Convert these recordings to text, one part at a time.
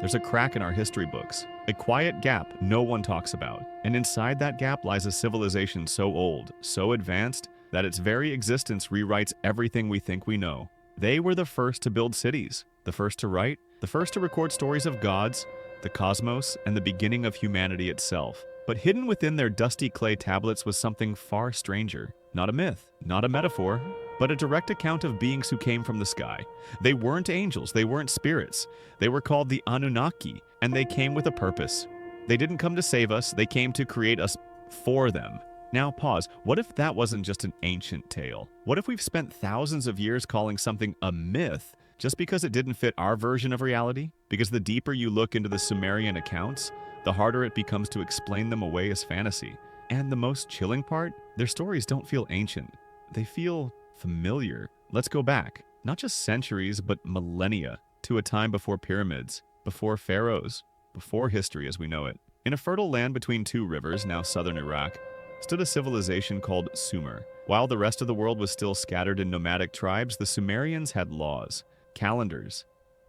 There's a crack in our history books, a quiet gap no one talks about. And inside that gap lies a civilization so old, so advanced, that its very existence rewrites everything we think we know. They were the first to build cities, the first to write, the first to record stories of gods, the cosmos, and the beginning of humanity itself. But hidden within their dusty clay tablets was something far stranger. Not a myth, not a metaphor, but a direct account of beings who came from the sky. They weren't angels, they weren't spirits. They were called the Anunnaki, and they came with a purpose. They didn't come to save us, they came to create us for them. Now pause, what if that wasn't just an ancient tale? What if we've spent thousands of years calling something a myth just because it didn't fit our version of reality? Because the deeper you look into the Sumerian accounts, the harder it becomes to explain them away as fantasy. And the most chilling part, their stories don't feel ancient. They feel familiar. Let's go back, not just centuries, but millennia, to a time before pyramids, before pharaohs, before history as we know it. In a fertile land between two rivers, now southern Iraq, stood a civilization called Sumer. While the rest of the world was still scattered in nomadic tribes, the Sumerians had laws, calendars,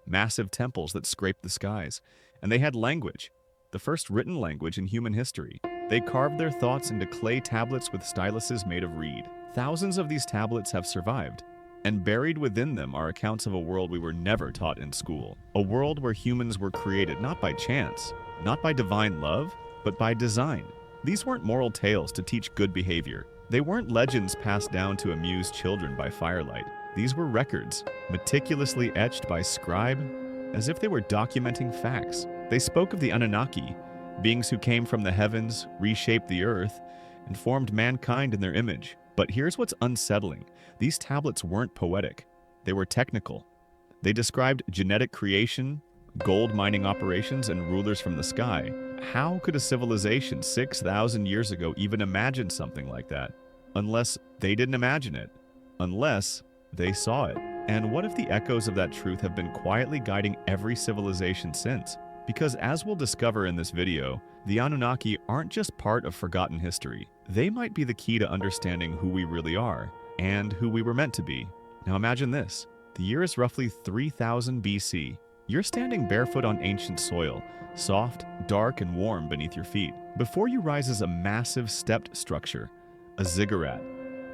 massive temples that scraped the skies, and they had language, the first written language in human history. They carved their thoughts into clay tablets with styluses made of reed. Thousands of these tablets have survived, and buried within them are accounts of a world we were never taught in school. A world where humans were created not by chance, not by divine love, but by design. These weren't moral tales to teach good behavior. They weren't legends passed down to amuse children by firelight. These were records, meticulously etched by scribe, as if they were documenting facts. They spoke of the Anunnaki, beings who came from the heavens, reshaped the earth, and formed mankind in their image. But here's what's unsettling. These tablets weren't poetic. They were technical. They described genetic creation, gold mining operations, and rulers from the sky. How could a civilization 6,000 years ago even imagine something like that? Unless they didn't imagine it. Unless they saw it. And what if the echoes of that truth have been quietly guiding every civilization since? Because as we'll discover in this video, the Anunnaki aren't just part of forgotten history. They might be the key to understanding who we really are and who we were meant to be. Now imagine this. The year is roughly 3000 BC. You're standing barefoot on ancient soil, soft, dark, and warm beneath your feet. Before you rises a massive stepped structure, a ziggurat,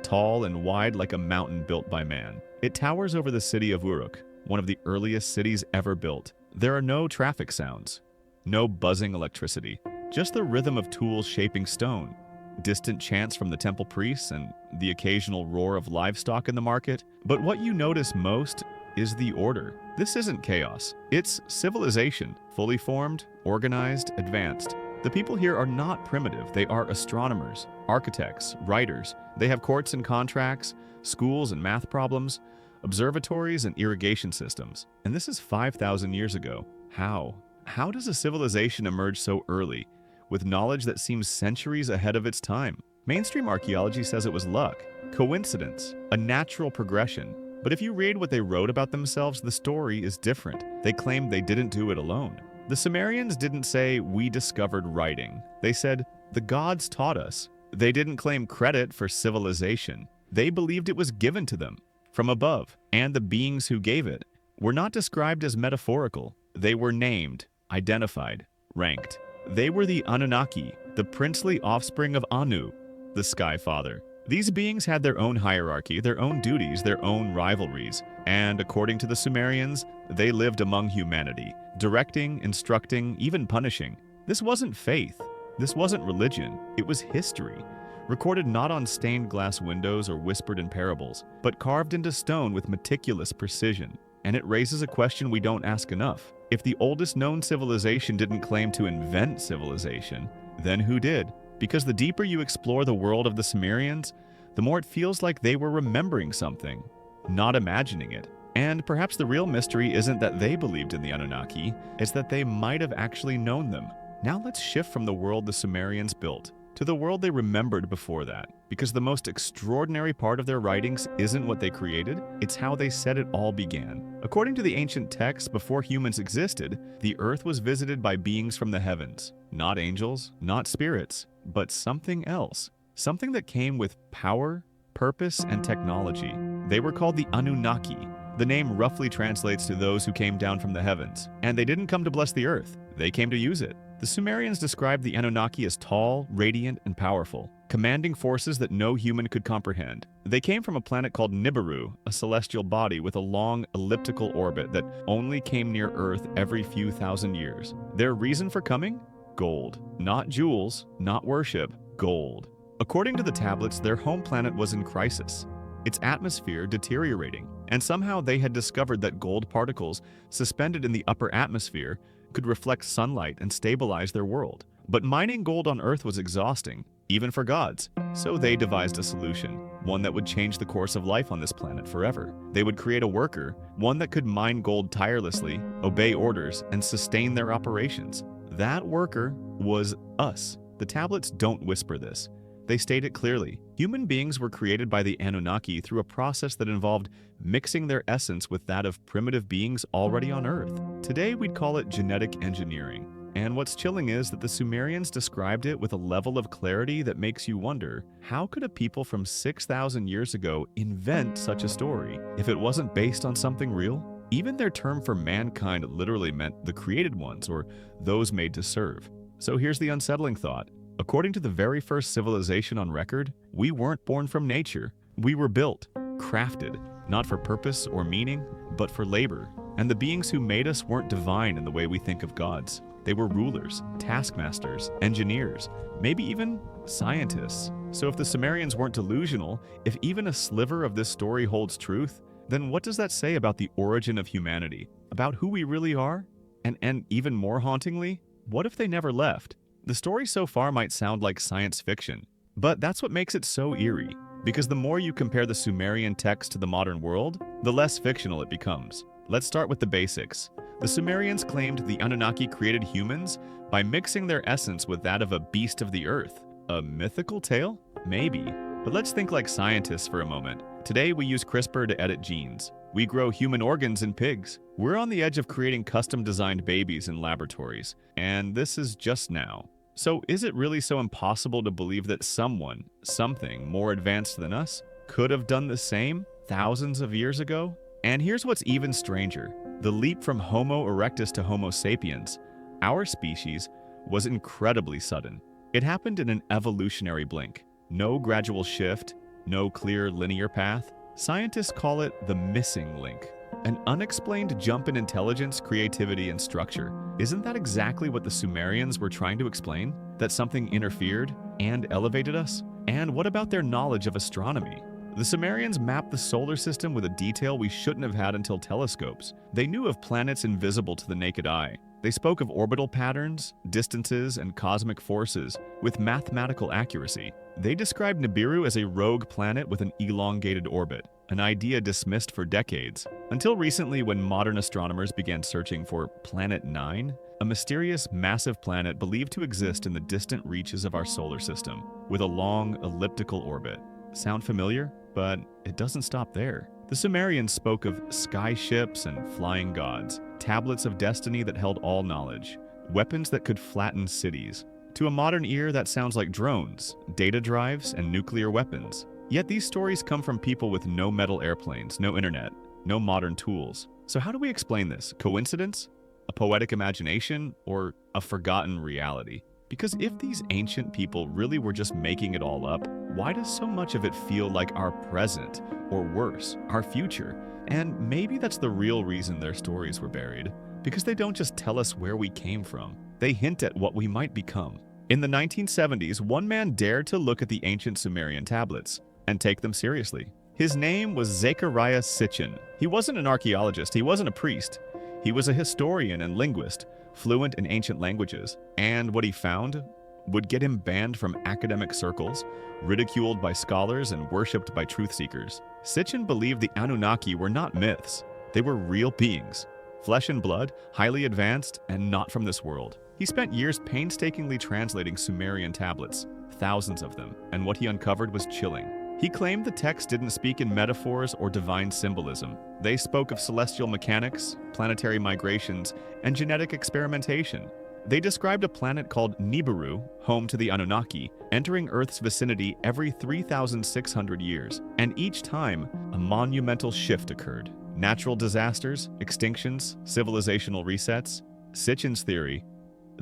tall and wide like a mountain built by man. It towers over the city of Uruk, one of the earliest cities ever built. There are no traffic sounds, no buzzing electricity, just the rhythm of tools shaping stone, distant chants from the temple priests, and the occasional roar of livestock in the market. But what you notice most is the order. This isn't chaos. It's civilization, fully formed, organized, advanced. The people here are not primitive. They are astronomers, architects, writers. They have courts and contracts, schools and math problems, observatories and irrigation systems. And this is 5,000 years ago. How? How does a civilization emerge so early, with knowledge that seems centuries ahead of its time? Mainstream archaeology says it was luck, coincidence, a natural progression. But if you read what they wrote about themselves, the story is different. They claimed they didn't do it alone. The Sumerians didn't say, "We discovered writing." They said, "The gods taught us." They didn't claim credit for civilization. They believed it was given to them from above, and the beings who gave it were not described as metaphorical. They were named, identified, ranked. They were the Anunnaki, the princely offspring of Anu, the Sky Father. These beings had their own hierarchy, their own duties, their own rivalries, and according to the Sumerians, they lived among humanity, directing, instructing, even punishing. This wasn't faith. This wasn't religion. It was history, recorded not on stained glass windows or whispered in parables, but carved into stone with meticulous precision. And it raises a question we don't ask enough. If the oldest known civilization didn't claim to invent civilization, then who did? Because the deeper you explore the world of the Sumerians, the more it feels like they were remembering something, not imagining it. And perhaps the real mystery isn't that they believed in the Anunnaki, it's that they might have actually known them. Now let's shift from the world the Sumerians built to the world they remembered before that. Because the most extraordinary part of their writings isn't what they created, it's how they said it all began. According to the ancient texts, before humans existed, the earth was visited by beings from the heavens. Not angels, not spirits, but something else. Something that came with power, purpose, and technology. They were called the Anunnaki, The name roughly translates to those who came down from the heavens, and they didn't come to bless the earth, they came to use it. The Sumerians described the Anunnaki as tall, radiant, and powerful, commanding forces that no human could comprehend. They came from a planet called Nibiru, a celestial body with a long elliptical orbit that only came near Earth every few thousand years. Their reason for coming? Gold. Not jewels, not worship, gold. According to the tablets, their home planet was in crisis, its atmosphere deteriorating, and somehow they had discovered that gold particles suspended in the upper atmosphere could reflect sunlight and stabilize their world. But mining gold on Earth was exhausting, even for gods. So they devised a solution, one that would change the course of life on this planet forever. They would create a worker, one that could mine gold tirelessly, obey orders, and sustain their operations. That worker was us. The tablets don't whisper this. They state it clearly. Human beings were created by the Anunnaki through a process that involved mixing their essence with that of primitive beings already on Earth. Today, we'd call it genetic engineering. And what's chilling is that the Sumerians described it with a level of clarity that makes you wonder, how could a people from 6,000 years ago invent such a story if it wasn't based on something real? Even their term for mankind literally meant the created ones, or those made to serve. So here's the unsettling thought. According to the very first civilization on record, we weren't born from nature. We were built, crafted, not for purpose or meaning, but for labor. And the beings who made us weren't divine in the way we think of gods. They were rulers, taskmasters, engineers, maybe even scientists. So if the Sumerians weren't delusional, if even a sliver of this story holds truth, then what does that say about the origin of humanity? About who we really are? And even more hauntingly, what if they never left? The story so far might sound like science fiction, but that's what makes it so eerie, because the more you compare the Sumerian text to the modern world, the less fictional it becomes. Let's start with the basics. The Sumerians claimed the Anunnaki created humans by mixing their essence with that of a beast of the earth. A mythical tale? Maybe. But let's think like scientists for a moment. Today we use CRISPR to edit genes. We grow human organs in pigs. We're on the edge of creating custom-designed babies in laboratories. And this is just now. So is it really so impossible to believe that someone, something more advanced than us, could have done the same thousands of years ago? And here's what's even stranger. The leap from Homo erectus to Homo sapiens, our species, was incredibly sudden. It happened in an evolutionary blink. No gradual shift, no clear linear path. Scientists call it the missing link. An unexplained jump in intelligence, creativity, and structure. Isn't that exactly what the Sumerians were trying to explain? That something interfered and elevated us? And what about their knowledge of astronomy? The Sumerians mapped the solar system with a detail we shouldn't have had until telescopes. They knew of planets invisible to the naked eye. They spoke of orbital patterns, distances, and cosmic forces with mathematical accuracy. They described Nibiru as a rogue planet with an elongated orbit, an idea dismissed for decades, until recently when modern astronomers began searching for Planet 9, a mysterious, massive planet believed to exist in the distant reaches of our solar system, with a long, elliptical orbit. Sound familiar? But it doesn't stop there. The Sumerians spoke of sky ships and flying gods, tablets of destiny that held all knowledge, weapons that could flatten cities. To a modern ear, that sounds like drones, data drives, and nuclear weapons. Yet these stories come from people with no metal airplanes, no internet, no modern tools. So how do we explain this? Coincidence? A poetic imagination? Or a forgotten reality? Because if these ancient people really were just making it all up, why does so much of it feel like our present, or worse, our future? And maybe that's the real reason their stories were buried. Because they don't just tell us where we came from, they hint at what we might become. In the 1970s, one man dared to look at the ancient Sumerian tablets and take them seriously. His name was Zechariah Sitchin. He wasn't an archaeologist, he wasn't a priest. He was a historian and linguist, fluent in ancient languages. And what he found would get him banned from academic circles, ridiculed by scholars, and worshipped by truth seekers. Sitchin believed the Anunnaki were not myths. They were real beings, flesh and blood, highly advanced, and not from this world. He spent years painstakingly translating Sumerian tablets, thousands of them, and what he uncovered was chilling. He claimed the text didn't speak in metaphors or divine symbolism. They spoke of celestial mechanics, planetary migrations, and genetic experimentation. They described a planet called Nibiru, home to the Anunnaki, entering Earth's vicinity every 3,600 years, and each time, a monumental shift occurred. Natural disasters, extinctions, civilizational resets. Sitchin's theory: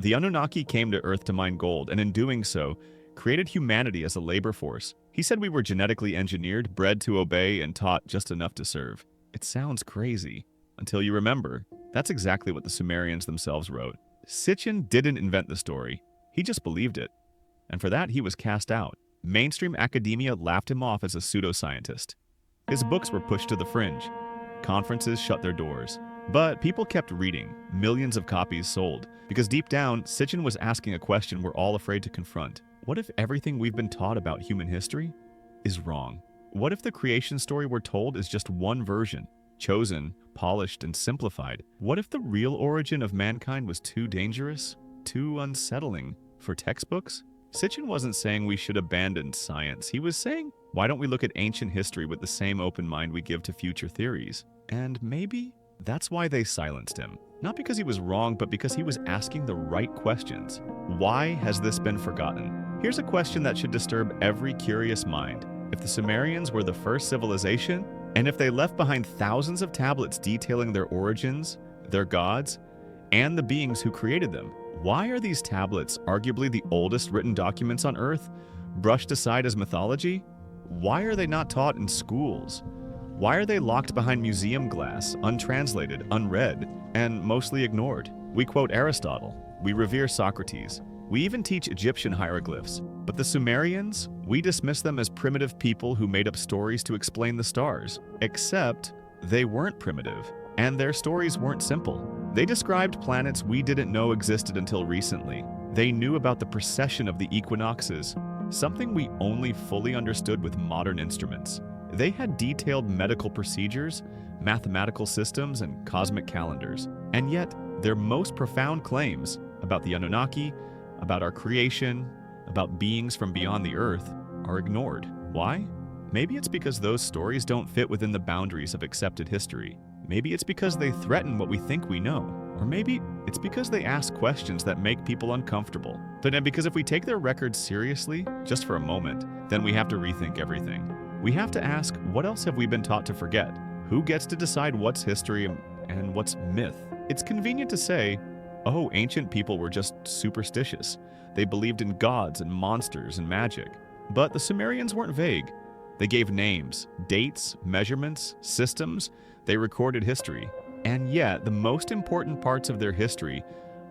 the Anunnaki came to Earth to mine gold, and in doing so, created humanity as a labor force. He said we were genetically engineered, bred to obey, and taught just enough to serve. It sounds crazy, until you remember, that's exactly what the Sumerians themselves wrote. Sitchin didn't invent the story, he just believed it. And for that, he was cast out. Mainstream academia laughed him off as a pseudoscientist. His books were pushed to the fringe. Conferences shut their doors. But people kept reading, millions of copies sold, because deep down, Sitchin was asking a question we're all afraid to confront. What if everything we've been taught about human history is wrong? What if the creation story we're told is just one version, chosen, polished, and simplified? What if the real origin of mankind was too dangerous, too unsettling for textbooks? Sitchin wasn't saying we should abandon science. He was saying, why don't we look at ancient history with the same open mind we give to future theories? And maybe that's why they silenced him. Not because he was wrong, but because he was asking the right questions. Why has this been forgotten? Here's a question that should disturb every curious mind. If the Sumerians were the first civilization, and if they left behind thousands of tablets detailing their origins, their gods, and the beings who created them, why are these tablets, arguably the oldest written documents on Earth, brushed aside as mythology? Why are they not taught in schools? Why are they locked behind museum glass, untranslated, unread, and mostly ignored? We quote Aristotle, we revere Socrates, we even teach Egyptian hieroglyphs. But the Sumerians, we dismiss them as primitive people who made up stories to explain the stars. Except they weren't primitive, and their stories weren't simple. They described planets we didn't know existed until recently. They knew about the precession of the equinoxes, something we only fully understood with modern instruments. They had detailed medical procedures, mathematical systems, and cosmic calendars. And yet, their most profound claims about the Anunnaki, about our creation, about beings from beyond the Earth, are ignored. Why? Maybe it's because those stories don't fit within the boundaries of accepted history. Maybe it's because they threaten what we think we know. Or maybe it's because they ask questions that make people uncomfortable. But because if we take their records seriously, just for a moment, then we have to rethink everything. We have to ask, what else have we been taught to forget? Who gets to decide what's history and what's myth? It's convenient to say, oh, ancient people were just superstitious. They believed in gods and monsters and magic. But the Sumerians weren't vague. They gave names, dates, measurements, systems. They recorded history. And yet, the most important parts of their history,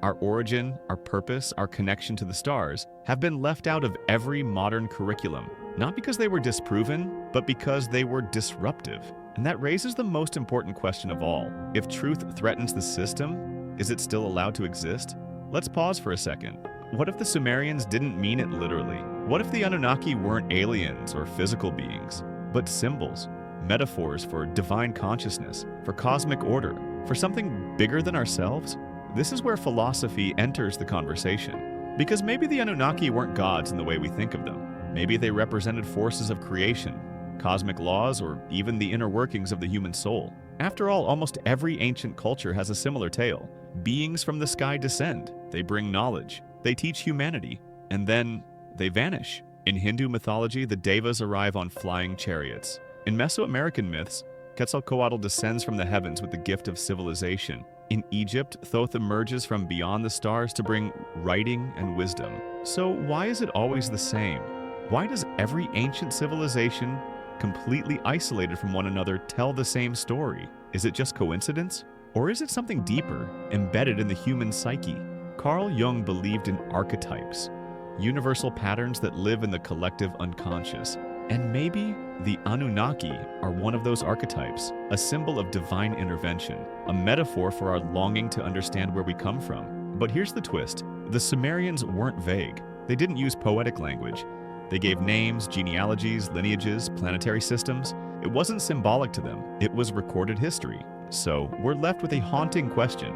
our origin, our purpose, our connection to the stars, have been left out of every modern curriculum. Not because they were disproven, but because they were disruptive. And that raises the most important question of all. If truth threatens the system, is it still allowed to exist? Let's pause for a second. What if the Sumerians didn't mean it literally? What if the Anunnaki weren't aliens or physical beings, but symbols, metaphors for divine consciousness, for cosmic order, for something bigger than ourselves? This is where philosophy enters the conversation. Because maybe the Anunnaki weren't gods in the way we think of them. Maybe they represented forces of creation, cosmic laws, or even the inner workings of the human soul. After all, almost every ancient culture has a similar tale. Beings from the sky descend, they bring knowledge, they teach humanity, and then they vanish. In Hindu mythology, the Devas arrive on flying chariots. In Mesoamerican myths, Quetzalcoatl descends from the heavens with the gift of civilization. In Egypt, Thoth emerges from beyond the stars to bring writing and wisdom. So why is it always the same? Why does every ancient civilization, completely isolated from one another, tell the same story? Is it just coincidence? Or is it something deeper, embedded in the human psyche? Carl Jung believed in archetypes, universal patterns that live in the collective unconscious. And maybe the Anunnaki are one of those archetypes, a symbol of divine intervention, a metaphor for our longing to understand where we come from. But here's the twist. The Sumerians weren't vague. They didn't use poetic language. They gave names, genealogies, lineages, planetary systems. It wasn't symbolic to them. It was recorded history. So we're left with a haunting question.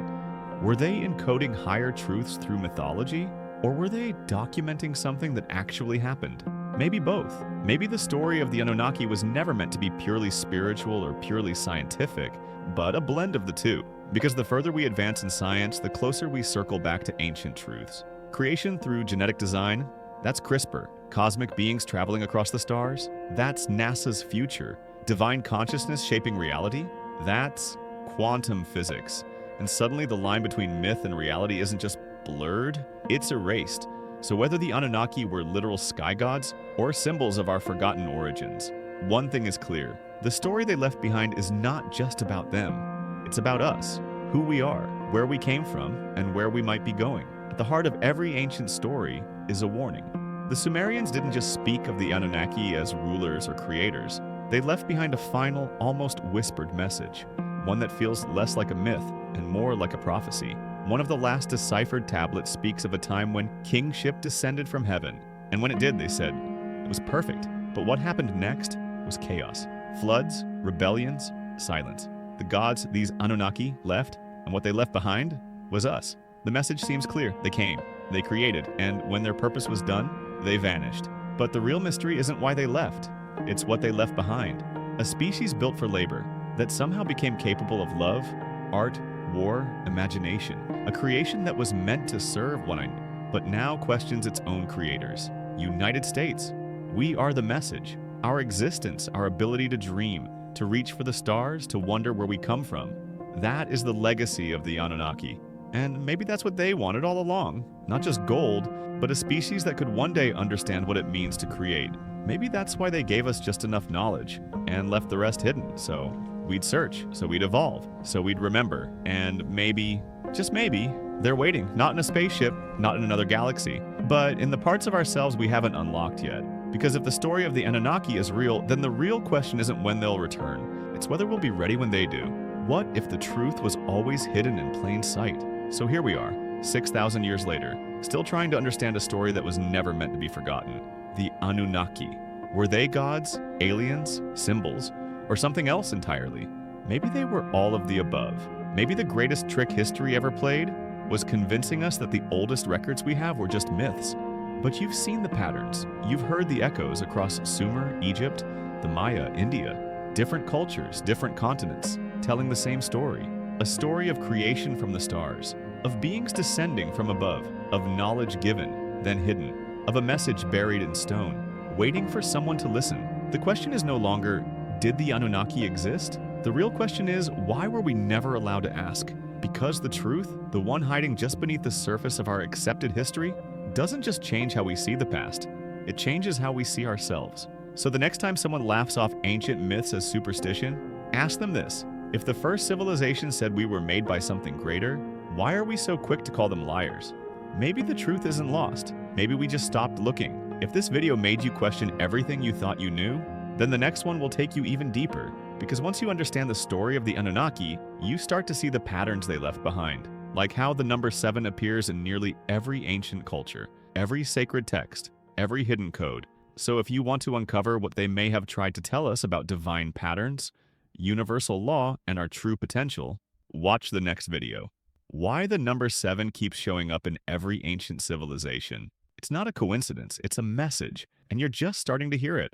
Were they encoding higher truths through mythology? Or were they documenting something that actually happened? Maybe both. Maybe the story of the Anunnaki was never meant to be purely spiritual or purely scientific, but a blend of the two. Because the further we advance in science, the closer we circle back to ancient truths. Creation through genetic design, that's CRISPR. Cosmic beings traveling across the stars, that's NASA's future. Divine consciousness shaping reality, That's quantum physics. And suddenly the line between myth and reality isn't just blurred, it's erased. So whether the Anunnaki were literal sky gods or symbols of our forgotten origins, one thing is clear. The story they left behind is not just about them. It's about us, who we are, where we came from, and where we might be going. At the heart of every ancient story is a warning. The Sumerians didn't just speak of the Anunnaki as rulers or creators. They left behind a final, almost whispered message, one that feels less like a myth and more like a prophecy. One of the last deciphered tablets speaks of a time when kingship descended from heaven. And when it did, they said, it was perfect. But what happened next was chaos. Floods, rebellions, silence. The gods these Anunnaki left, and what they left behind was us. The message seems clear. They came, they created, and when their purpose was done, they vanished. But the real mystery isn't why they left. It's what they left behind. A species built for labor that somehow became capable of love, art, war, imagination. A creation that was meant to serve one another, but now questions its own creators. United States. We are the message. Our existence, our ability to dream, to reach for the stars, to wonder where we come from. That is the legacy of the Anunnaki. And maybe that's what they wanted all along. Not just gold, but a species that could one day understand what it means to create. Maybe that's why they gave us just enough knowledge and left the rest hidden, so we'd search, so we'd evolve, so we'd remember. And maybe, just maybe, they're waiting, not in a spaceship, not in another galaxy, but in the parts of ourselves we haven't unlocked yet. Because if the story of the Anunnaki is real, then the real question isn't when they'll return. It's whether we'll be ready when they do. What if the truth was always hidden in plain sight? So here we are, 6,000 years later, still trying to understand a story that was never meant to be forgotten. The Anunnaki. Were they gods, aliens, symbols, or something else entirely? Maybe they were all of the above. Maybe the greatest trick history ever played was convincing us that the oldest records we have were just myths. But you've seen the patterns. You've heard the echoes across Sumer, Egypt, the Maya, India. Different cultures, different continents, telling the same story. A story of creation from the stars, of beings descending from above, of knowledge given, then hidden, of a message buried in stone, waiting for someone to listen. The question is no longer, did the Anunnaki exist? The real question is, why were we never allowed to ask? Because the truth, the one hiding just beneath the surface of our accepted history, doesn't just change how we see the past, it changes how we see ourselves. So the next time someone laughs off ancient myths as superstition, ask them this. If the first civilization said we were made by something greater, why are we so quick to call them liars? Maybe the truth isn't lost. Maybe we just stopped looking. If this video made you question everything you thought you knew, then the next one will take you even deeper. Because once you understand the story of the Anunnaki, you start to see the patterns they left behind. Like how the number 7 appears in nearly every ancient culture, every sacred text, every hidden code. So if you want to uncover what they may have tried to tell us about divine patterns, universal law, and our true potential, watch the next video. Why the number 7 keeps showing up in every ancient civilization. It's not a coincidence, it's a message, and you're just starting to hear it.